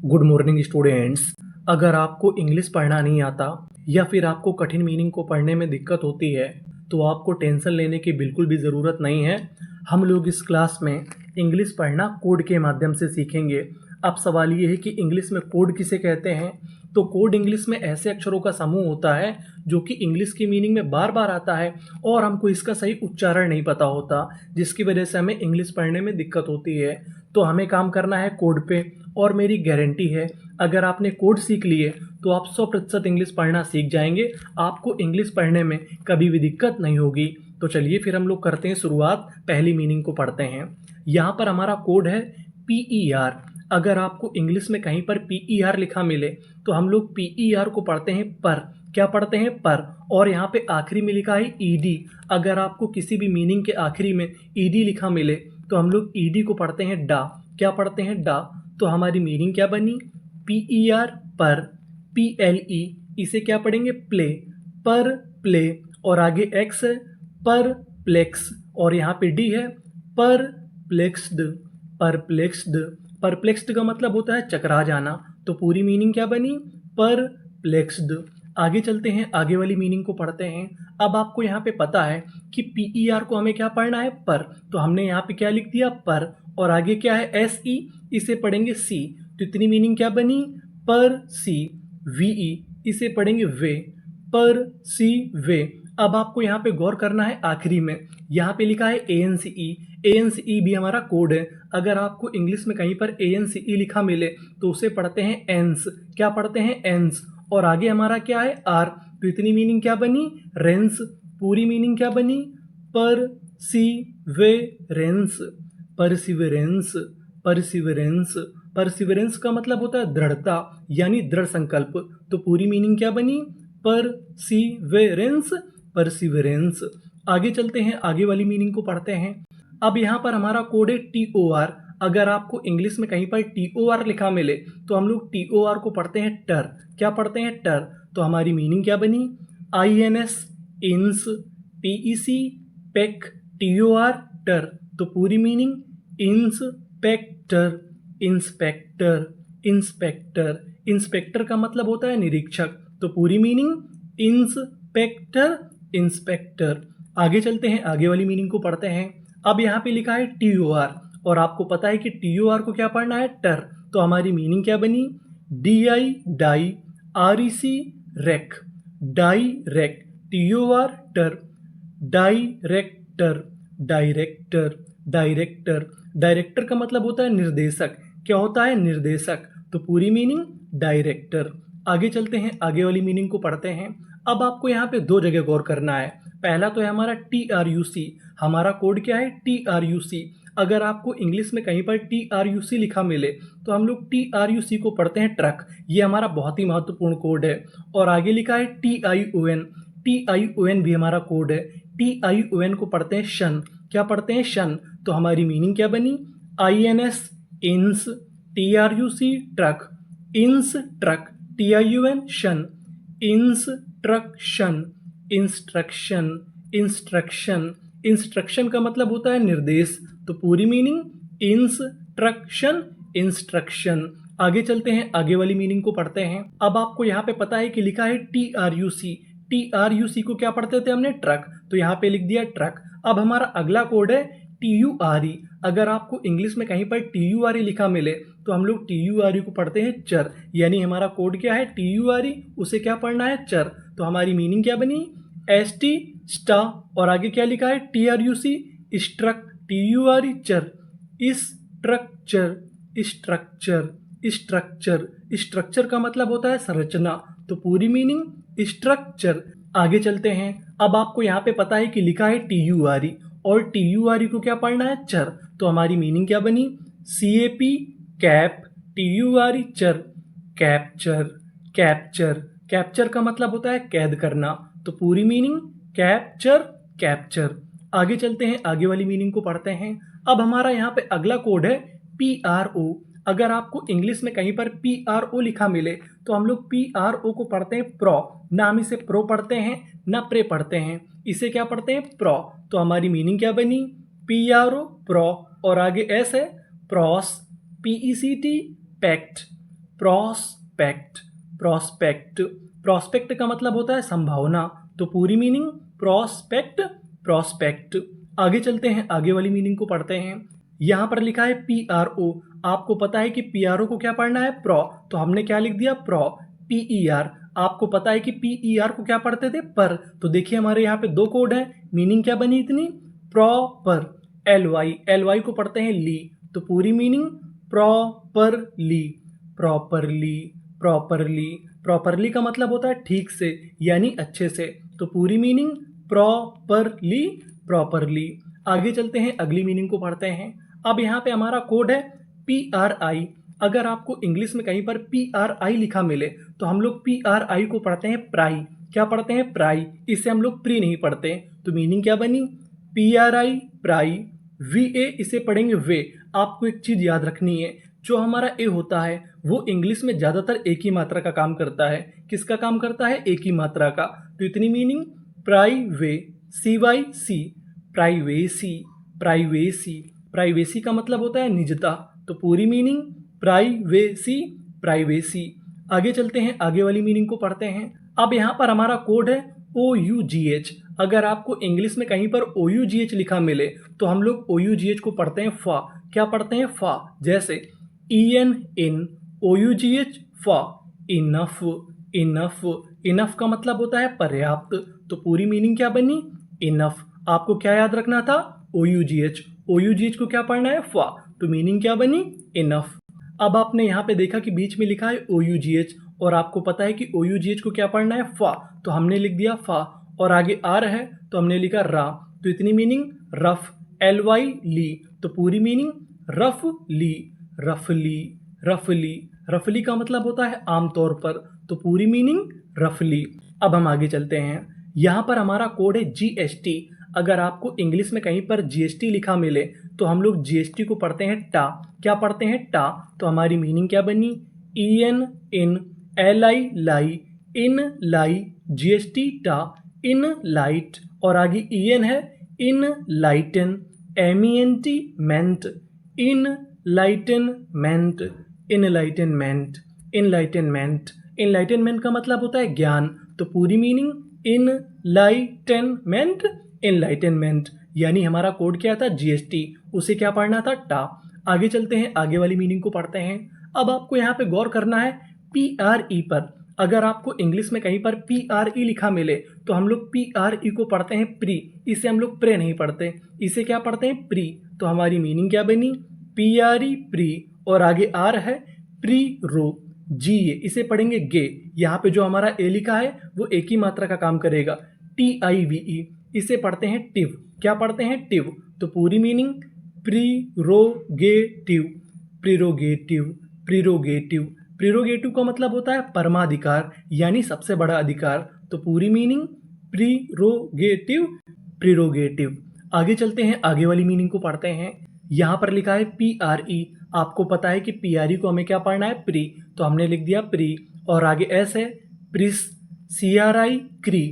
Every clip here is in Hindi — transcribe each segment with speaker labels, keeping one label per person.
Speaker 1: Good morning students. अगर आपको इंग्लिश पढ़ना नहीं आता या फिर आपको कठिन मीनिंग को पढ़ने में दिक्कत होती है तो आपको टेंशन लेने की बिल्कुल भी ज़रूरत नहीं है। हम लोग इस क्लास में इंग्लिश पढ़ना कोड के माध्यम से सीखेंगे। अब सवाल ये है कि इंग्लिश में कोड किसे कहते हैं। तो कोड इंग्लिश में ऐसे अक्षरों का समूह होता है जो कि इंग्लिश की मीनिंग में बार बार आता है और हमको इसका सही उच्चारण नहीं पता होता, जिसकी वजह से हमें इंग्लिश पढ़ने में दिक्कत होती है। तो हमें काम करना है कोड पे, और मेरी गारंटी है अगर आपने कोड सीख लिए तो आप 100% इंग्लिश पढ़ना सीख जाएंगे। आपको इंग्लिश पढ़ने में कभी भी दिक्कत नहीं होगी। तो चलिए फिर हम लोग करते हैं शुरुआत। पहली मीनिंग को पढ़ते हैं। यहाँ पर हमारा कोड है PER। अगर आपको इंग्लिश में कहीं पर PER लिखा मिले तो हम लोग PER को पढ़ते हैं पर। क्या पढ़ते हैं? पर। और यहाँ पे आखिरी में लिखा है ED। अगर आपको किसी भी मीनिंग के आखिरी में ED लिखा मिले तो हम लोग ED को पढ़ते हैं डा। क्या पढ़ते हैं? डा। तो हमारी मीनिंग क्या बनी? PER पर। PLE इसे क्या पढ़ेंगे? प्ले। पर प्ले। और आगे X है पर प्लेक्स, और यहाँ पे D है पर प्लेक्सड। परप्लेक्सड। परप्लेक्सड का मतलब होता है चकरा जाना। तो पूरी मीनिंग क्या बनी? पर प्लेक्सड। आगे चलते हैं, आगे वाली मीनिंग को पढ़ते हैं। अब आपको यहाँ पे पता है कि PER को हमें क्या पढ़ना है? पर। तो हमने यहाँ पे क्या लिख दिया? पर। और आगे क्या है? SE, इसे पढ़ेंगे सी। तो इतनी मीनिंग क्या बनी? पर सी। VE इसे पढ़ेंगे वे। पर सी वे। अब आपको यहाँ पे गौर करना है आखिरी में, यहाँ पे लिखा है ANCE। ANCE भी हमारा कोड है। अगर आपको इंग्लिश में कहीं पर ANCE लिखा मिले तो उसे पढ़ते हैं एंस। क्या पढ़ते हैं? एंस। और आगे हमारा क्या है? आर। तो इतनी मीनिंग क्या बनी? रेंस। पूरी मीनिंग क्या बनी? पर सी वे रेंस। परसिवरेंस। परसिवरेंस। परसिवरेंस का मतलब होता है दृढ़ता, यानी दृढ़ संकल्प। तो पूरी मीनिंग क्या बनी? परसिवरेंस। परसिवरेंस। आगे चलते हैं, आगे वाली मीनिंग को पढ़ते हैं। अब यहाँ पर हमारा कोड है TOR। अगर आपको इंग्लिश में कहीं पर TOR लिखा मिले तो हम लोग TOR को पढ़ते हैं टर। क्या पढ़ते हैं? टर। तो हमारी मीनिंग क्या बनी? INS इंस। PEC pack. TOR टर। तो पूरी meaning inspector. Inspector. Inspector. Inspector का मतलब होता है निरीक्षक। तो पूरी मीनिंग इंस्पेक्टर। इंस्पेक्टर। आगे चलते हैं, आगे वाली मीनिंग को पढ़ते हैं। अब यहाँ पे लिखा है TOR, और आपको पता है कि TOR को क्या पढ़ना है? टर। तो हमारी मीनिंग क्या बनी? DI di. REC rec. Direct. TOR tor. Director. Director. Director. Director का मतलब होता है निर्देशक। क्या होता है? निर्देशक। तो पूरी मीनिंग डायरेक्टर। आगे चलते हैं, आगे वाली मीनिंग को पढ़ते हैं। अब आपको यहाँ पे दो जगह गौर करना है। पहला तो है हमारा TRUC। हमारा कोड क्या है? TRUC। अगर आपको इंग्लिश में कहीं पर TRUC लिखा मिले तो हम लोग TRUC को पढ़ते हैं ट्रक। ये हमारा बहुत ही महत्वपूर्ण कोड है। और आगे लिखा है TION। TION भी हमारा कोड है। TION को पढ़ते हैं शन। क्या पढ़ते हैं? शन। तो हमारी मीनिंग क्या बनी? INS इंस। TRUC truck. इंस ट्रक। TION शन। इंस्ट्रक्शन। इंस्ट्रक्शन। इंस्ट्रक्शन। इंस्ट्रक्शन का मतलब होता है निर्देश। तो पूरी मीनिंग इंस्ट्रक्शन। इंस्ट्रक्शन। आगे चलते हैं, आगे वाली मीनिंग को पढ़ते हैं। अब आपको यहाँ पे पता है कि लिखा है TRUC। TRUC को क्या पढ़ते थे हमने? ट्रक। तो यहाँ पे लिख दिया ट्रक। अब हमारा अगला कोड है TURE। अगर आपको इंग्लिश में कहीं पर TURE लिखा मिले तो हम लोग TURE को पढ़ते हैं चर। यानी हमारा कोड क्या है? TURE, उसे क्या पढ़ना है? चर। तो हमारी मीनिंग क्या बनी? ST स्टा। और आगे क्या लिखा है? TRUC struc. TURE ture. Structure. Structure. Structure. Structure का मतलब होता है संरचना। तो पूरी मीनिंग स्ट्रक्चर। आगे चलते हैं। अब आपको यहाँ पे पता है कि लिखा है TURE, और TURE को क्या पढ़ना है? चर। तो हमारी मीनिंग क्या बनी? CAP cap. TURE चर। कैप्चर। कैप्चर। कैप्चर का मतलब होता है कैद करना। तो पूरी मीनिंग कैप्चर। कैप्चर। आगे चलते हैं, आगे वाली मीनिंग को पढ़ते हैं। अब हमारा यहाँ पे अगला कोड है PRO। अगर आपको इंग्लिश में कहीं पर PRO लिखा मिले तो हम लोग PRO को पढ़ते हैं प्रो। ना हम इसे प्रो पढ़ते हैं ना प्रे पढ़ते हैं, इसे क्या पढ़ते हैं? प्रो। तो हमारी मीनिंग क्या बनी? PRO pro. और आगे S है pros. PECT pect. Prospect, prospect, prospect का मतलब होता है संभावना, तो पूरी मीनिंग प्रोस्पेक्ट, प्रोस्पेक्ट। आगे चलते हैं, आगे वाली मीनिंग को पढ़ते हैं। यहाँ पर लिखा है PRO, आपको पता है कि PRO को क्या पढ़ना है, प्रो, तो हमने क्या लिख दिया, प्रो। PER, आपको पता है कि PER को क्या पढ़ते थे, पर, तो देखिए हमारे यहाँ पे दो कोड हैं, मीनिंग क्या बनी इतनी, प्रॉपर। LY को पढ़ते हैं ली, तो पूरी meaning properly, properly, properly. Properly का मतलब होता है ठीक से यानी अच्छे से, तो पूरी मीनिंग प्रॉपरली, प्रॉपरली। आगे चलते हैं, अगली मीनिंग को पढ़ते हैं। अब यहाँ पे हमारा कोड है PRI। अगर आपको इंग्लिश में कहीं पर PRI लिखा मिले तो हम लोग PRI को पढ़ते हैं प्राई। क्या पढ़ते हैं, प्राई, इससे हम लोग प्री नहीं पढ़ते, तो मीनिंग क्या बनी, PRI प्राई। VA इसे पढ़ेंगे वे। आपको एक चीज याद रखनी है, जो हमारा ए होता है वो इंग्लिश में ज्यादातर एक ही मात्रा का काम करता है। किसका काम करता है, एक ही मात्रा का, तो इतनी मीनिंग प्राइवे, CYC, प्राइवेसी, प्राइवेसी। प्राइवेसी का मतलब होता है निजता, तो पूरी मीनिंग प्राइवेसी, प्राइवेसी। आगे चलते हैं, आगे वाली मीनिंग को पढ़ते हैं। अब यहाँ पर हमारा कोड है OUGH। अगर आपको इंग्लिश में कहीं पर OUGH लिखा मिले तो हम लोग OUGH को पढ़ते हैं फा। क्या पढ़ते हैं, फा। जैसे EN इन, OUGH फा, इनफ, इनफ। इनफ का मतलब होता है पर्याप्त, तो पूरी मीनिंग क्या बनी, इनफ। आपको क्या याद रखना था, OUGH। OUGH को क्या पढ़ना है, फा, तो मीनिंग क्या बनी, इनफ। अब आपने यहाँ पे देखा कि बीच में लिखा है OUGH और आपको पता है कि OUGH को क्या पढ़ना है, फा, तो हमने लिख दिया फा, और आगे आर है तो हमने लिखा रा, तो इतनी मीनिंग रफ, LY ली, तो पूरी मीनिंग रफ ली, रफली, रफली। रफली का मतलब होता है आमतौर पर, तो पूरी मीनिंग रफली। अब हम आगे चलते हैं, यहाँ पर हमारा कोड है GST। अगर आपको इंग्लिश में कहीं पर GST लिखा मिले तो हम लोग GST को पढ़ते हैं टा। क्या पढ़ते हैं, टा, तो हमारी मीनिंग क्या बनी, EN इन, LI लाई, इन लाई, GST टा, इन लाइट, और आगे EN है, इन लाइटन, MENT मेंट, इन लाइटनमेंट, इनलाइटनमेंट, इनलाइटनमेंट। इनलाइटनमेंट का मतलब होता है ज्ञान, तो पूरी मीनिंग इनलाइटनमेंट, इनलाइटनमेंट। यानी हमारा कोड क्या था, GST, उसे क्या पढ़ना था, टा। आगे चलते हैं, आगे वाली मीनिंग को पढ़ते हैं। अब आपको यहाँ पे गौर करना है PRE पर। अगर आपको इंग्लिश में कहीं पर PRE लिखा मिले तो हम लोग PRE को पढ़ते हैं प्री, इसे हम लोग प्रे नहीं पढ़ते, इसे क्या पढ़ते हैं, प्री। तो हमारी मीनिंग क्या बनी, PRE प्री, और आगे आर है प्री रो, जी, इसे पढ़ेंगे गे। यहाँ पे जो हमारा ए लिखा है वो एक ही मात्रा का काम करेगा, TIVE, इसे पढ़ते हैं टिव। क्या पढ़ते हैं, टिव, तो पूरी मीनिंग प्रीरोगेटिव, प्रीरोगेटिव, प्रीरोगेटिव। प्रीरोगेटिव का मतलब होता है परमाधिकार यानी सबसे बड़ा अधिकार, तो पूरी मीनिंग प्रीरोगेटिव, प्रीरोगेटिव। आगे चलते हैं, आगे वाली मीनिंग को पढ़ते हैं। यहाँ पर लिखा है PRE। आपको पता है कि PRE को हमें क्या पढ़ना है, प्री, तो हमने लिख दिया प्री, और आगे एस है प्रिस, CRI क्री,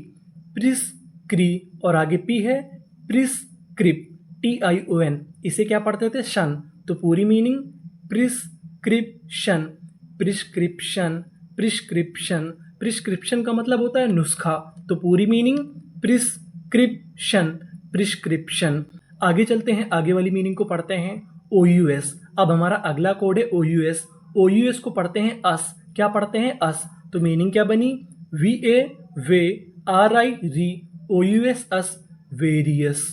Speaker 1: प्रिस क्री, और आगे पी है प्रिस्क्रिप, TION, इसे क्या पढ़ते थे, शन, तो पूरी meaning prescription, prescription, prescription. Prescription का मतलब होता है नुस्खा, तो पूरी मीनिंग प्रिस्क्रिप्शन, प्रिस्क्रिप्शन। आगे चलते हैं, आगे वाली मीनिंग को पढ़ते हैं OUS। अब हमारा अगला कोड है OUS। OUS को पढ़ते हैं अस। क्या पढ़ते हैं, अस, तो मीनिंग क्या बनी, VA वे, RI री, OUS अस, वेरियस,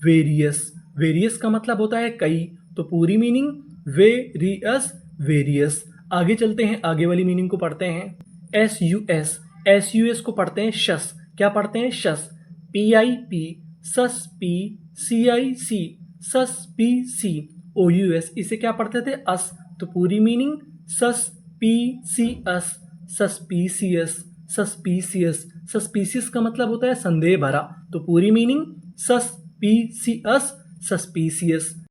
Speaker 1: वेरियस। वेरियस का मतलब होता है कई, तो पूरी मीनिंग वेरियस, वेरियस। आगे चलते हैं, आगे वाली मीनिंग को पढ़ते हैं SUS। SUS को पढ़ते हैं शस। क्या पढ़ते हैं, शस, PIP, सस पी, CIC, सस PC, OUS, इसे क्या पढ़ते थे, अस, तो पूरी meaning suspicious, suspicious, suspicious. Suspicious का मतलब होता है संदेह भरा, तो पूरी मीनिंग सस्पीसियस, सस्पीसियस।